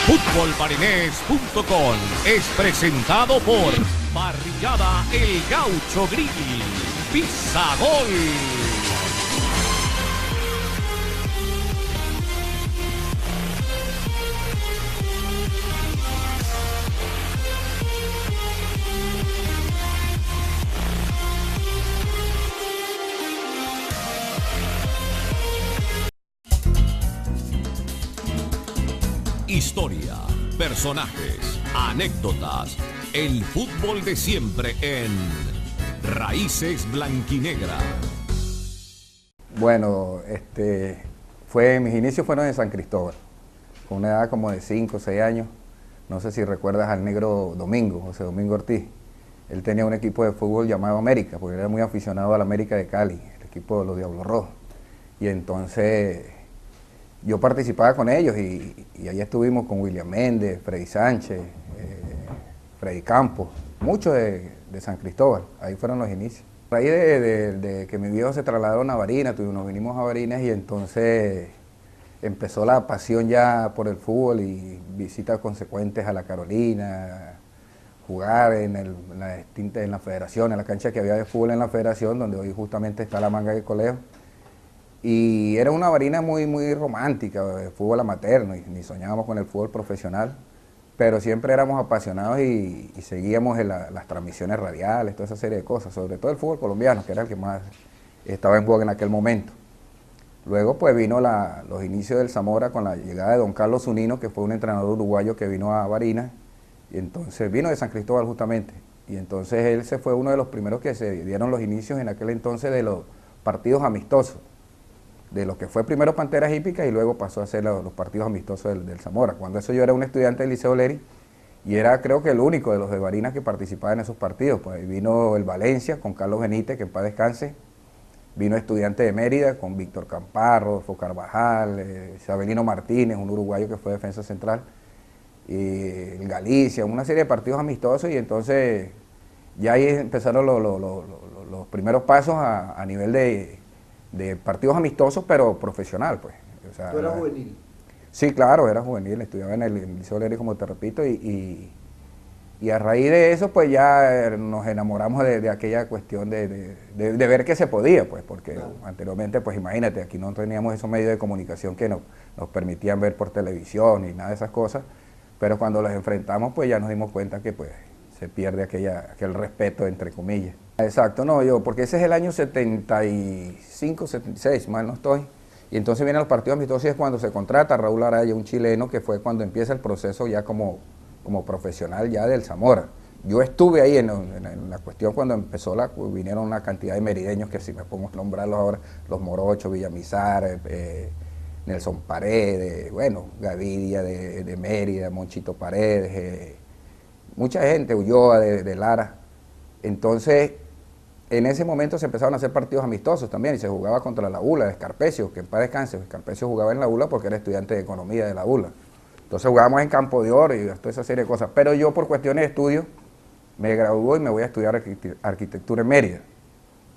Futbolmarinés.com es presentado por Parrillada El Gaucho Grill. Pizza Gol. Historia, personajes, anécdotas, el fútbol de siempre en Raíces Blanquinegras. Bueno, mis inicios fueron en San Cristóbal, con una edad como de 5 o 6 años. No sé si recuerdas al negro Domingo, José Domingo Ortiz. Él tenía un equipo de fútbol llamado América, porque era muy aficionado al América de Cali, el equipo de los Diablos Rojos. Y entonces yo participaba con ellos y ahí estuvimos con William Méndez, Freddy Sánchez, Freddy Campos, muchos de San Cristóbal. Ahí fueron los inicios. A raíz de que mi viejo se trasladaron a Barinas, nos vinimos a Barinas y entonces empezó la pasión ya por el fútbol y visitas consecuentes a la Carolina, jugar en la federación, en la cancha que había de fútbol en la federación, donde hoy justamente está la Manga de Colegio. Y era una Barinas muy romántica, de fútbol amateur, ni soñábamos con el fútbol profesional, pero siempre éramos apasionados y seguíamos las transmisiones radiales, toda esa serie de cosas, sobre todo el fútbol colombiano, que era el que más estaba en boga en aquel momento. Luego pues vino los inicios del Zamora con la llegada de don Carlos Zunino, que fue un entrenador uruguayo que vino a Barinas, y entonces vino de San Cristóbal justamente, y entonces él se fue uno de los primeros que se dieron los inicios en aquel entonces de los partidos amistosos, de lo que fue primero Panteras Hípicas y luego pasó a ser los partidos amistosos del Zamora. Cuando eso yo era un estudiante del Liceo Leri y era creo que el único de los de Barinas que participaba en esos partidos. Pues vino el Valencia con Carlos Benítez, que en paz descanse, vino Estudiante de Mérida con Víctor Camparro, Rodolfo Carvajal, Sabelino Martínez, un uruguayo que fue defensa central, y el Galicia, una serie de partidos amistosos y entonces ya ahí empezaron los primeros pasos a nivel de partidos amistosos, pero profesional, pues. O sea, ¿Tú eras juvenil? Sí, claro, era juvenil, estudiaba en el Liceo Leri, como te repito, y a raíz de eso, pues ya nos enamoramos de aquella cuestión de ver que se podía, pues, porque claro, anteriormente, pues imagínate, aquí no teníamos esos medios de comunicación que nos permitían ver por televisión y nada de esas cosas, pero cuando los enfrentamos, pues ya nos dimos cuenta que, pues, se pierde aquel respeto, entre comillas. Exacto, porque ese es el año 75, 76, mal no estoy. Y entonces vienen los partidos amistosos y es cuando se contrata a Raúl Araya, un chileno, que fue cuando empieza el proceso ya como profesional ya del Zamora. Yo estuve ahí en la cuestión cuando empezó, vinieron una cantidad de merideños que si me pongo a nombrarlos ahora, los Morochos, Villamizar, Nelson Paredes, bueno, Gaviria de Mérida, Monchito Paredes, mucha gente, Ulloa de Lara. Entonces, en ese momento se empezaron a hacer partidos amistosos también y se jugaba contra la ULA de Escarpecio, que en paz descanse. Escarpecio jugaba en la ULA porque era estudiante de economía de la ULA. Entonces jugábamos en Campo de Oro y toda esa serie de cosas. Pero yo por cuestiones de estudio me graduó y me voy a estudiar arquitectura en Mérida.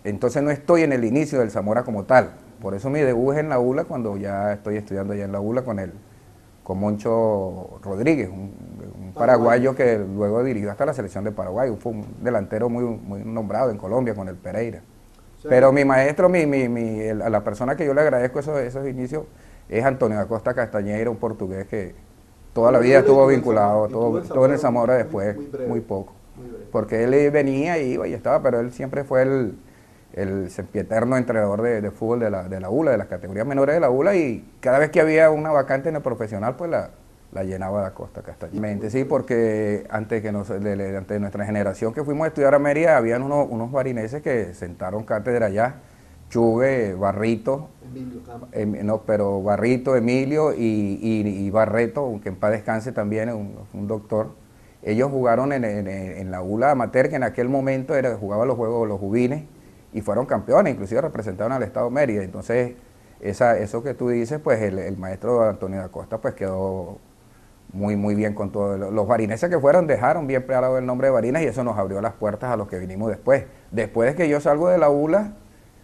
Entonces no estoy en el inicio del Zamora como tal. Por eso mi debut es en la ULA cuando ya estoy estudiando allá en la ULA con Moncho Rodríguez, un paraguayo que luego dirigió hasta la selección de Paraguay. Fue un delantero muy nombrado en Colombia con el Pereira. Sí. Pero mi maestro, a la persona que yo le agradezco esos inicios es Antonio Acosta Castañeira, un portugués que toda la vida estuvo vinculado, todo en el Zamora después, muy poco. Porque él venía y iba y estaba, pero él siempre fue el sempieterno entrenador de fútbol de la ULA, de las categorías menores de la ULA, y cada vez que había una vacante en el profesional, pues la llenaba de Acosta Castañeira. Sí, porque antes de nuestra generación que fuimos a estudiar a Mérida, habían unos barineses que sentaron cátedra allá, Chugue, Barrito, Barrito, Emilio y Barreto, aunque en paz descanse también, un doctor. Ellos jugaron en la ULA amateur, que en aquel momento jugaba los juegos, los juvines, y fueron campeones, inclusive representaron al Estado Mérida. Entonces, eso que tú dices, pues el maestro Antonio da Costa pues quedó muy bien con todo. Los barineses que fueron dejaron bien parado el nombre de Barinas y eso nos abrió las puertas a los que vinimos después. Después de que yo salgo de la ULA,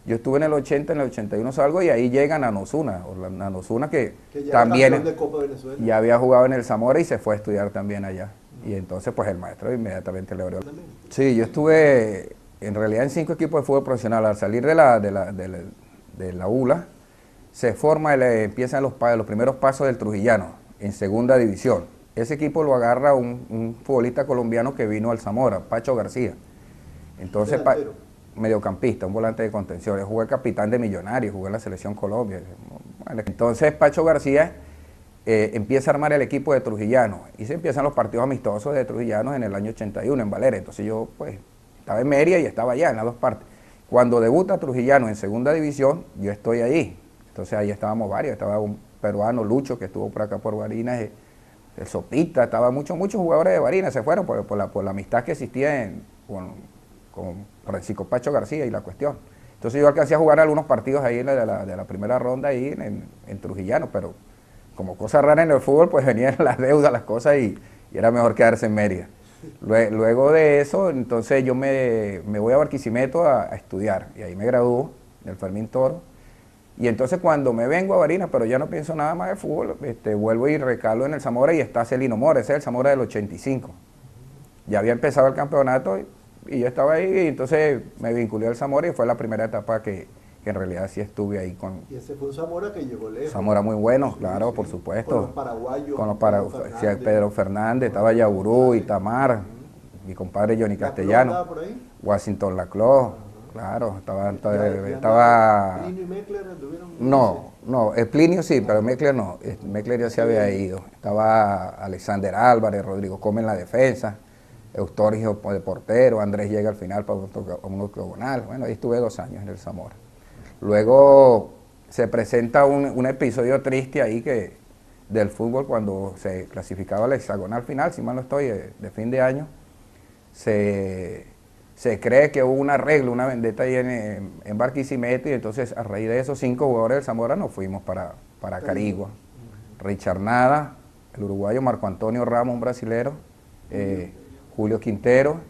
Yo estuve en el 80, en el 81 salgo y ahí llega Nanosuna, Orlando Osuna que ya también era campeón de Copa Venezuela. ya había jugado en el Zamora y se fue a estudiar también allá. Y entonces pues el maestro inmediatamente le abrió. Sí, yo estuve en realidad en 5 equipos de fútbol profesional. Al salir de la ULA, se forma, empiezan los primeros pasos del Trujillano en segunda división. Ese equipo lo agarra un futbolista colombiano que vino al Zamora, Pacho García. Entonces, mediocampista, un volante de contención. Yo jugué capitán de Millonarios, jugué en la Selección Colombia. Entonces Pacho García empieza a armar el equipo de Trujillano y se empiezan los partidos amistosos de Trujillanos en el año 81 en Valera. Entonces yo pues estaba en Mérida y estaba allá en las dos partes. Cuando debuta Trujillano en segunda división, yo estoy ahí. Entonces ahí estábamos varios, estaba un peruano, Lucho, que estuvo por acá por Barinas, el Sopita, estaba muchos jugadores de Barinas, se fueron por la amistad que existía con Francisco Pacho García y la cuestión. Entonces yo alcancé a jugar algunos partidos ahí de la primera ronda ahí en Trujillano, pero como cosa rara en el fútbol, pues venían las deudas, las cosas y era mejor quedarse en Mérida. Luego de eso, entonces yo me voy a Barquisimeto a estudiar y ahí me graduó del Fermín Toro. Y entonces cuando me vengo a Barinas, pero ya no pienso nada más de fútbol, vuelvo y recalo en el Zamora y está Celino Mora, ese es el Zamora del 85. Ya había empezado el campeonato y yo estaba ahí y entonces me vinculé al Zamora y fue la primera etapa que en realidad sí estuve ahí con... Y ese fue un Zamora que llegó lejos. Zamora muy bueno, claro, sí, por supuesto. Con los paraguayos. Con los Pedro Fernández, estaba Yaburú, Itamar, mi compadre Johnny Castellano. ¿Estaba por ahí? Washington Laclau, claro, estaba... ¿Plinio y Meckler tuvieron? No, Plinio sí, pero Meckler no, Meckler ya se había ido. Estaba Alexander Álvarez, Rodrigo Come en la defensa, Eustorgio de portero, Andrés llega al final para un octogonal. Bueno, ahí estuve 2 años en el Zamora. Luego se presenta un episodio triste ahí del fútbol cuando se clasificaba al hexagonal final, si mal no estoy, de fin de año. Se cree que hubo un arreglo, una vendetta ahí en Barquisimeto y entonces a raíz de esos 5 jugadores del Zamora nos fuimos para Carigua. Richard Nada, el uruguayo, Marco Antonio Ramos, un brasilero, Julio Quintero,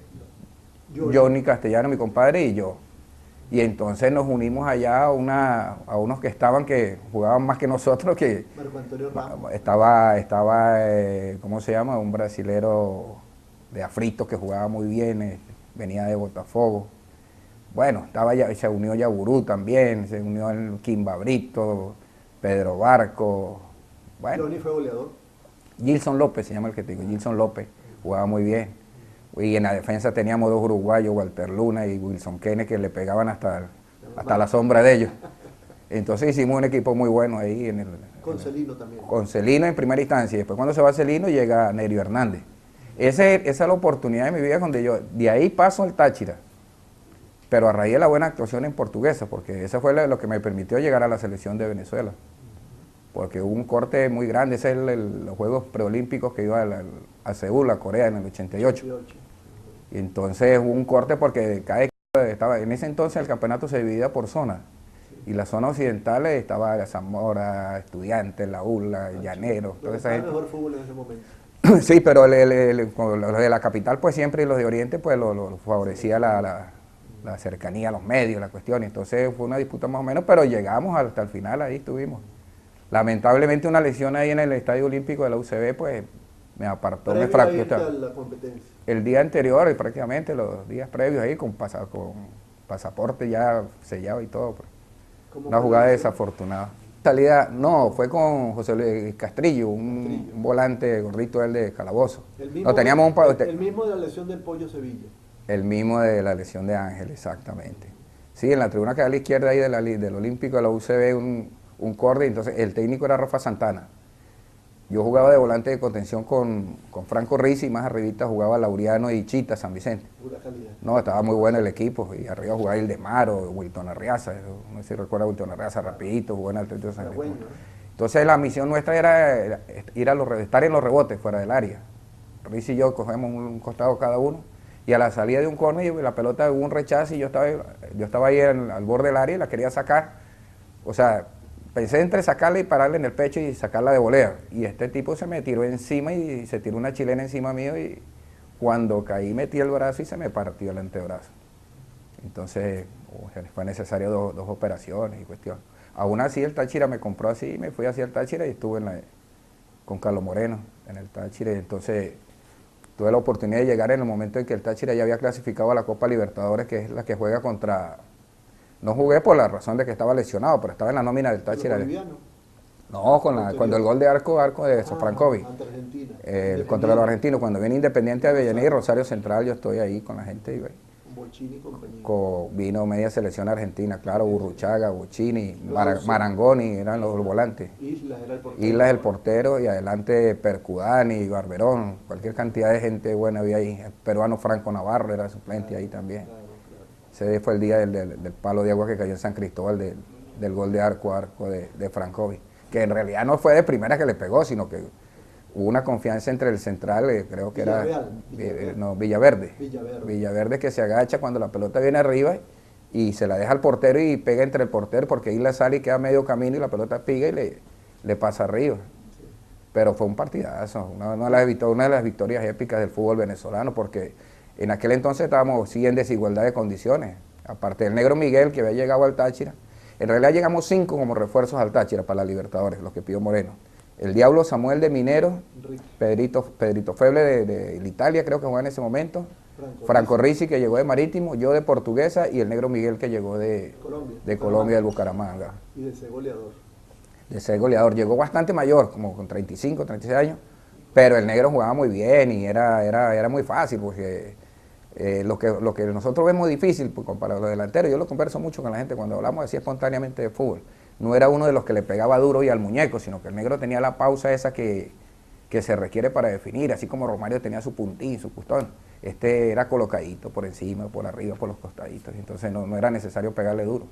Johnny Castellano, mi compadre, y yo. Y entonces nos unimos allá a unos que jugaban más que nosotros, que Marco Antonio Ramos. estaba ¿cómo se llama? Un brasilero de Afrito que jugaba muy bien, venía de Botafogo. Bueno, se unió Yaburú también, se unió el Kimba Brito, Pedro Barco. Bueno, Johnny fue goleador. Gilson López se llama el que te digo, Gilson López, jugaba muy bien. Y en la defensa teníamos 2 uruguayos, Walter Luna y Wilson Kenneth, que le pegaban hasta la sombra de ellos. Entonces hicimos un equipo muy bueno ahí. Con Celino también. Con Celino en primera instancia, y después cuando se va Celino llega Nerio Hernández. Esa es la oportunidad de mi vida donde yo, de ahí paso al Táchira, pero a raíz de la buena actuación en Portuguesa, porque eso fue lo que me permitió llegar a la selección de Venezuela. Porque hubo un corte muy grande, ese es los Juegos Preolímpicos que iba a Seúl, a Corea, en el 88. Y entonces hubo un corte porque cada equipo estaba, en ese entonces el campeonato se dividía por zonas. Y la zona occidental estaba Zamora, Estudiantes, La ULA, Llanero, toda esa gente. Mejor fútbol en ese momento. Sí, pero los de la capital pues siempre y los de Oriente pues lo favorecía la cercanía a los medios, la cuestión. Entonces fue una disputa más o menos, pero llegamos hasta el final, ahí estuvimos. Lamentablemente una lesión ahí en el Estadio Olímpico de la UCB pues me apartó, me fracturó. La competencia. El día anterior y prácticamente los días previos ahí con pasaporte ya sellado y todo. Pues. Una jugada desafortunada. Salida, no, fue con José Luis Castrillo, un volante gordito él de Calabozo. El mismo, el mismo de la lesión del Pollo Sevilla. El mismo de la lesión de Ángel, exactamente. Sí, en la tribuna que da a la izquierda ahí del Olímpico de la UCB un corde, entonces el técnico era Rafa Santana. Yo jugaba de volante de contención con Franco Rizzi y más arribita jugaba Laureano y Chita San Vicente. Pura calidad. No, estaba muy bueno el equipo y arriba jugaba Ildemaro, Wilton Arriaza, no sé si recuerda a Wilton Arriaza, rapidito, jugó en el Atlético de San Vicente. Bueno, entonces la misión nuestra era estar en los rebotes fuera del área. Rizzi y yo cogemos un costado cada uno y a la salida de un córner la pelota hubo un rechazo y yo estaba ahí al borde del área y la quería sacar. O sea, pensé entre sacarla y pararla en el pecho y sacarla de volea. Y este tipo se me tiró encima y se tiró una chilena encima mío y cuando caí metí el brazo y se me partió el antebrazo. Entonces, o sea, fue necesario dos operaciones y cuestión. Aún así el Táchira me compró así, me fui hacia el Táchira y estuve con Carlos Moreno en el Táchira. Entonces tuve la oportunidad de llegar en el momento en que el Táchira ya había clasificado a la Copa Libertadores, que es la que juega contra... No jugué por la razón de que estaba lesionado, pero estaba en la nómina del Táchira. No, cuando el gol de arco de Sofrankovic. Ante Argentina. Contra los argentinos, cuando viene Independiente de Avellaneda y Rosario Central, yo estoy ahí con la gente. Bochini y compañía. Vino media selección argentina, claro, Burruchaga, Bochini, Marangoni, eran los volantes. Islas era el portero. Islas el portero y adelante Percudani, Barberón, cualquier cantidad de gente buena había ahí. El peruano Franco Navarro era suplente ahí también. Claro. Ese fue el día del palo de agua que cayó en San Cristóbal, del gol de arco de Frankovic, que en realidad no fue de primera que le pegó, sino que hubo una confianza entre el central, creo que Villaverde. Villaverde, que se agacha cuando la pelota viene arriba y se la deja al portero y pega entre el portero, porque Isla sale y queda medio camino y la pelota piga y le pasa arriba. Sí. Pero fue un partidazo, una de las victorias épicas del fútbol venezolano, porque en aquel entonces estábamos sí en desigualdad de condiciones. Aparte del Negro Miguel, que había llegado al Táchira, en realidad llegamos 5 como refuerzos al Táchira para la Libertadores, los que pidió Moreno. El Diablo Samuel de Minero, Pedrito Feble de Italia, creo que jugaba en ese momento, Franco Rizzi, que llegó de Marítimo, yo de Portuguesa, y el Negro Miguel, que llegó de Colombia, del Bucaramanga. Y de ser goleador. De ser goleador. Llegó bastante mayor, como con 35, 36 años, pero el Negro jugaba muy bien y era muy fácil, porque lo que nosotros vemos difícil pues, para los delanteros, yo lo converso mucho con la gente cuando hablamos así espontáneamente de fútbol, no era uno de los que le pegaba duro y al muñeco, sino que el Negro tenía la pausa esa que se requiere para definir, así como Romario tenía su puntín, su custón. Este era colocadito por encima, por arriba, por los costaditos, entonces no era necesario pegarle duro.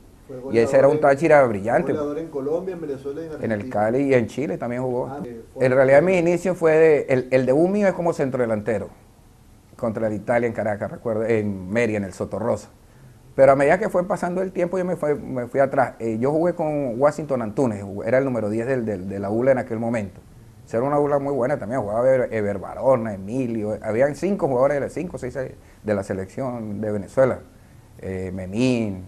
Y ese era un Táchira brillante. Goleador en Colombia, en Venezuela y en Argentina. En el Cali y en Chile también jugó. En realidad mi inicio fue el debut mío es como centrodelantero, contra el Italia en Caracas, recuerdo, en Mérida, en el Sotorrosa. Pero a medida que fue pasando el tiempo yo me fui atrás. Yo jugué con Washington Antunes, era el número 10 de la ULA en aquel momento. Era una ULA muy buena también, jugaba Eber Barona, Emilio, habían 5 jugadores, 5 o 6 de la selección de Venezuela. Memín,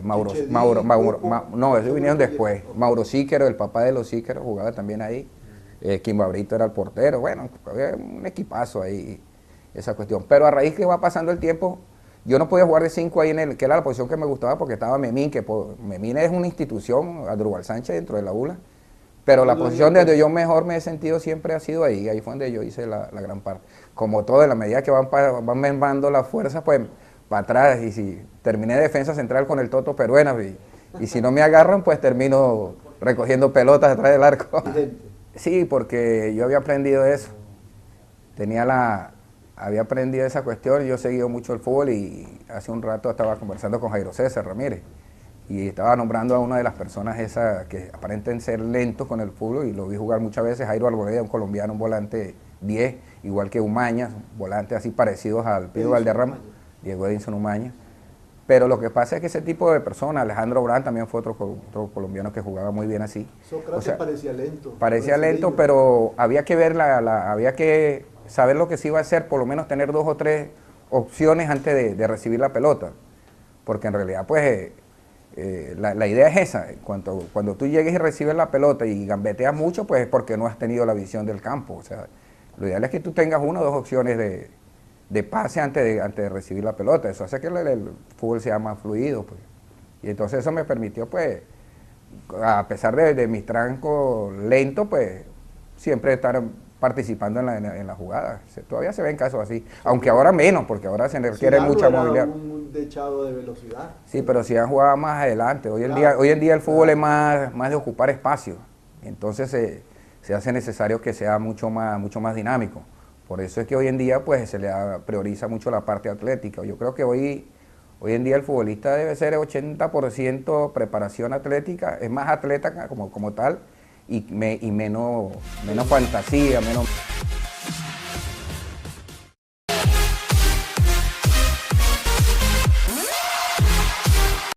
no, esos vinieron después. Mauro Síquero, el papá de los Síqueros, jugaba también ahí. Quimba Brito era el portero, bueno, había un equipazo ahí, esa cuestión. Pero a raíz que va pasando el tiempo, yo no podía jugar de 5 ahí, que era la posición que me gustaba, porque estaba Memín, Memín es una institución, Adrúbal Sánchez dentro de la ULA, pero la posición donde yo mejor me he sentido siempre ha sido ahí fue donde yo hice la gran parte. Como todo, en la medida que van mermando las fuerzas, pues para atrás, y si terminé defensa central con el Toto Peruena, y si no me agarran, pues termino recogiendo pelotas detrás del arco. Sí, porque yo había aprendido eso, había aprendido esa cuestión, yo he seguido mucho el fútbol y hace un rato estaba conversando con Jairo César Ramírez y estaba nombrando a una de las personas esas que aparentan ser lentos con el fútbol y lo vi jugar muchas veces, Jairo Arboleda, un colombiano, un volante 10, igual que Umaña, volantes así parecidos al Pedro Valderrama, Diego Edinson Umaña. Pero lo que pasa es que ese tipo de personas, Alejandro Brand también fue otro colombiano que jugaba muy bien así. Sócrates parecía lento. Parecía lento, pero había que ver había que saber lo que se iba a hacer, por lo menos tener 2 o 3 opciones antes de recibir la pelota. Porque en realidad, pues, la idea es esa. Cuando tú llegues y recibes la pelota y gambeteas mucho, pues es porque no has tenido la visión del campo. O sea, lo ideal es que tú tengas 1 o 2 opciones de pase antes de recibir la pelota. Eso hace que el fútbol sea más fluido, pues. Y entonces eso me permitió, pues, a pesar de mis trancos lentos, pues, siempre estar participando en la jugada. Todavía se ven casos así, aunque ahora menos, porque ahora se requiere mucha movilidad. Un dechado de velocidad. Sí, pero si han jugado más adelante. Hoy en día el fútbol es más de ocupar espacio. Entonces se hace necesario que sea mucho más dinámico. Por eso es que hoy en día pues se le prioriza mucho la parte atlética. Yo creo que hoy en día el futbolista debe ser 80% preparación atlética, es más atleta como tal y menos fantasía, menos...